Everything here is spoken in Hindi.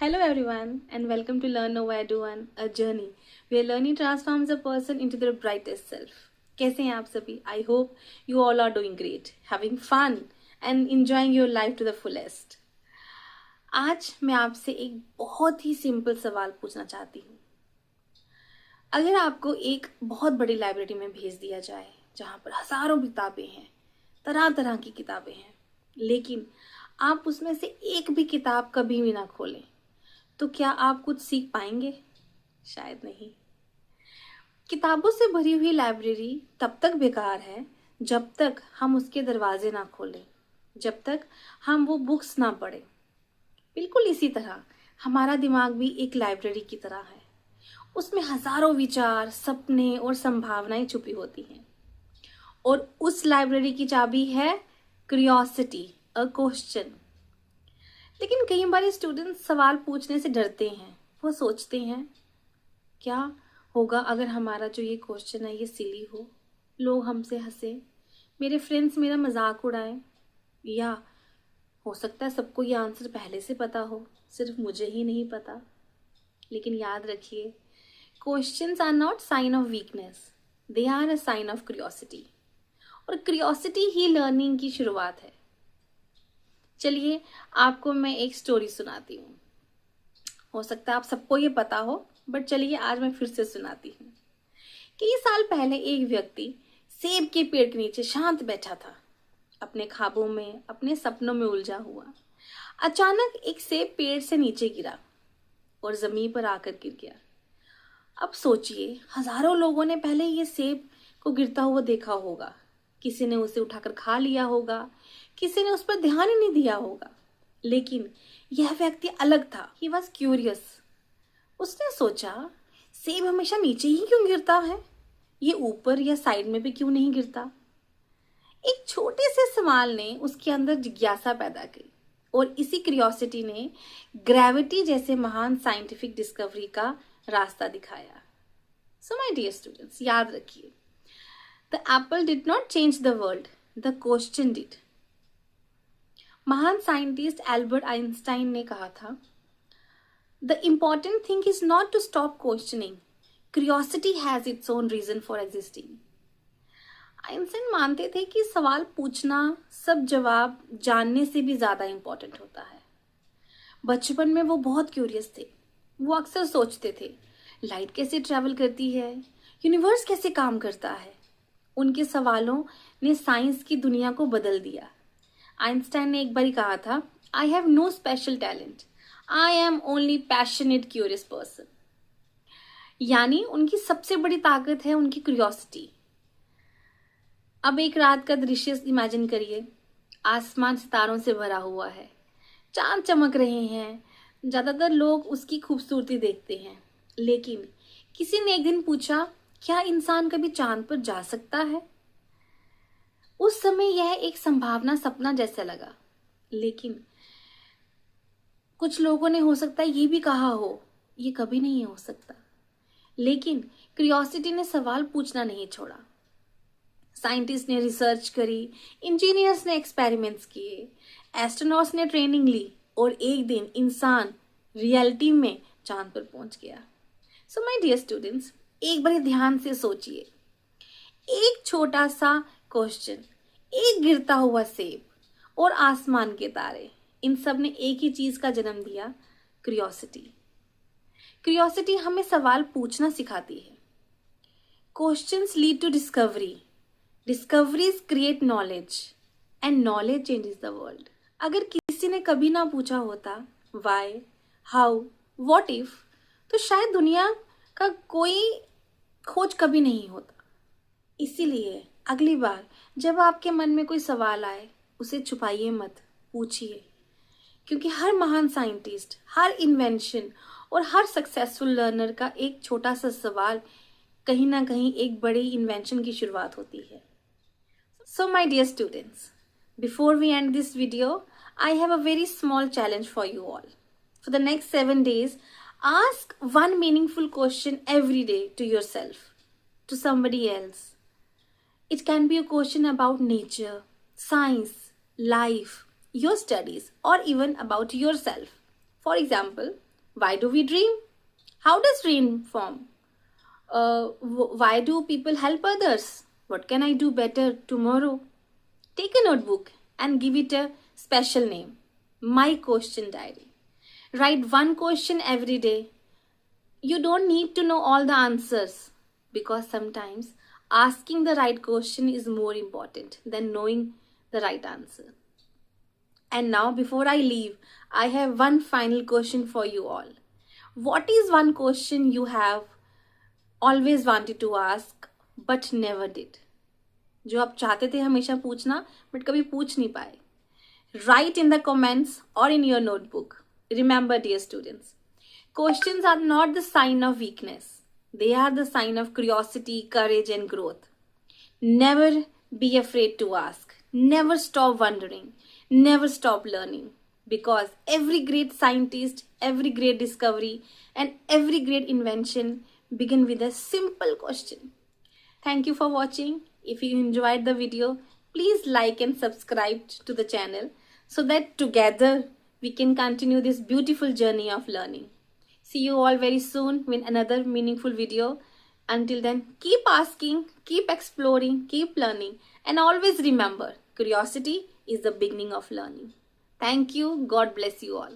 Hello everyone and welcome to Learn Nowhere Do One, a journey where learning transforms a person into their brightest self. कैसे हैं आप सभी? I hope you all are doing great, having fun and enjoying your life to the fullest. आज मैं आपसे एक बहुत ही सिंपल सवाल पूछना चाहती हूँ। अगर आपको एक बहुत बड़ी लाइब्रेरी में भेज दिया जाए जहाँ पर हजारों किताबें हैं, तरह तरह की किताबें हैं, लेकिन आप उसमें से एक भी किताब कभी भी ना खोलें, तो क्या आप कुछ सीख पाएंगे? शायद नहीं। किताबों से भरी हुई लाइब्रेरी तब तक बेकार है जब तक हम उसके दरवाजे ना खोलें, जब तक हम वो बुक्स ना पढ़ें। बिल्कुल इसी तरह हमारा दिमाग भी एक लाइब्रेरी की तरह है। उसमें हजारों विचार, सपने और संभावनाएं छुपी होती हैं। और उस लाइब्रेरी की चाबी है क्यूरियोसिटी, अ क्वेश्चन। लेकिन कई बार स्टूडेंट सवाल पूछने से डरते हैं। वो सोचते हैं, क्या होगा अगर हमारा जो ये क्वेश्चन है ये सिली हो, लोग हमसे हंसे, मेरे फ्रेंड्स मेरा मजाक उड़ाएं, या हो सकता है सबको ये आंसर पहले से पता हो, सिर्फ मुझे ही नहीं पता। लेकिन याद रखिए, questions are not sign of weakness, they are a sign of curiosity. और क्यूरियोसिटी ही लर्निंग की शुरुआत है। चलिए आपको मैं एक स्टोरी सुनाती हूँ। हो सकता है आप सबको ये पता हो, बट चलिए आज मैं फिर से सुनाती हूँ। कई साल पहले एक व्यक्ति सेब के पेड़ के नीचे शांत बैठा था, अपने ख्वाबों में, अपने सपनों में उलझा हुआ। अचानक एक सेब पेड़ से नीचे गिरा और जमीन पर आकर गिर गया। अब सोचिए, हजारों लोगों ने पहले ये सेब को गिरता हुआ देखा होगा। किसी ने उसे उठाकर खा लिया होगा, किसी ने उस पर ध्यान ही नहीं दिया होगा। लेकिन यह व्यक्ति अलग था। He was curious. उसने सोचा, सेब हमेशा नीचे ही क्यों गिरता है? ये ऊपर या साइड में भी क्यों नहीं गिरता? एक छोटे से सवाल ने उसके अंदर जिज्ञासा पैदा की, और इसी क्यूरियोसिटी ने ग्रेविटी जैसे महान साइंटिफिक डिस्कवरी का रास्ता दिखाया। सो माय डियर स्टूडेंट्स, याद रखिए, the apple did not change the world, the question did. महान साइंटिस्ट एल्बर्ट आइंस्टाइन ने कहा था, the important thing is not to stop questioning, curiosity has its own reason for existing. Einstein मानते थे कि सवाल पूछना सब जवाब जानने से भी ज्यादा इंपॉर्टेंट होता है। बचपन में वो बहुत क्यूरियस थे। वो अक्सर सोचते थे, लाइट कैसे ट्रैवल करती है, यूनिवर्स कैसे काम करता है। उनके सवालों ने साइंस की दुनिया को बदल दिया। आइंस्टाइन ने एक बार कहा था, I have no special talent, I am only passionate curious person. यानी उनकी सबसे बड़ी ताकत है उनकी क्यूरियोसिटी। अब एक रात का दृश्य इमेजिन करिए। आसमान सितारों से भरा हुआ है, चांद चमक रहे हैं। ज्यादातर लोग उसकी खूबसूरती देखते हैं, लेकिन किसी ने एक दिन पूछा, क्या इंसान कभी चांद पर जा सकता है? उस समय यह एक संभावना, सपना जैसा लगा। लेकिन कुछ लोगों ने हो सकता है ये भी कहा हो, ये कभी नहीं हो सकता। लेकिन क्यूरियोसिटी ने सवाल पूछना नहीं छोड़ा। साइंटिस्ट ने रिसर्च करी, इंजीनियर्स ने एक्सपेरिमेंट्स किए, एस्ट्रोनॉट्स ने ट्रेनिंग ली, और एक दिन इंसान रियलिटी में चांद पर पहुंच गया। सो माय डियर स्टूडेंट्स, एक बार ध्यान से सोचिए, एक छोटा सा क्वेश्चन, एक गिरता हुआ सेब और आसमान के तारे, इन सब ने एक ही चीज का जन्म दिया, क्यूरियोसिटी। क्यूरियोसिटी हमें सवाल पूछना सिखाती है। Questions lead to discovery, discoveries create knowledge, and knowledge changes the world. अगर किसी ने कभी ना पूछा होता व्हाई, हाउ, व्हाट इफ, तो शायद दुनिया का कोई खोज कभी नहीं होता। इसीलिए अगली बार जब आपके मन में कोई सवाल आए, उसे छुपाइए मत, पूछिए। क्योंकि हर महान साइंटिस्ट, हर इन्वेंशन और हर सक्सेसफुल लर्नर का एक छोटा सा सवाल कहीं ना कहीं एक बड़ी इन्वेंशन की शुरुआत होती है। So my dear students, before we end this video, I have a very small challenge for you all. For the next 7 days, ask one meaningful question every day to yourself, to somebody else. It can be a question about nature, science, life, your studies, or even about yourself. For example, Why do we dream? How does dream form? Why do people help others? What can I do better tomorrow? Take a notebook and give it a special name. My question diary. Write one question every day. You don't need to know all the answers, because sometimes asking the right question is more important than knowing the right answer. And now, before I leave, I have one final question for you all. What is one question you have always wanted to ask but never did? जो आप चाहते थे हमेशा पूछना बट कभी पूछ नहीं पाए. Write in the comments or in your notebook. Remember, dear students, questions are not the sign of weakness. They are the sign of curiosity, courage, and growth. Never be afraid to ask. Never stop wondering. Never stop learning. Because every great scientist, every great discovery, and every great invention begin with a simple question. Thank you for watching. If you enjoyed the video, please like and subscribe to the channel so that together we can continue this beautiful journey of learning. See you all very soon with another meaningful video. Until then, keep asking, keep exploring, keep learning, and always remember, curiosity is the beginning of learning. Thank you. God bless you all.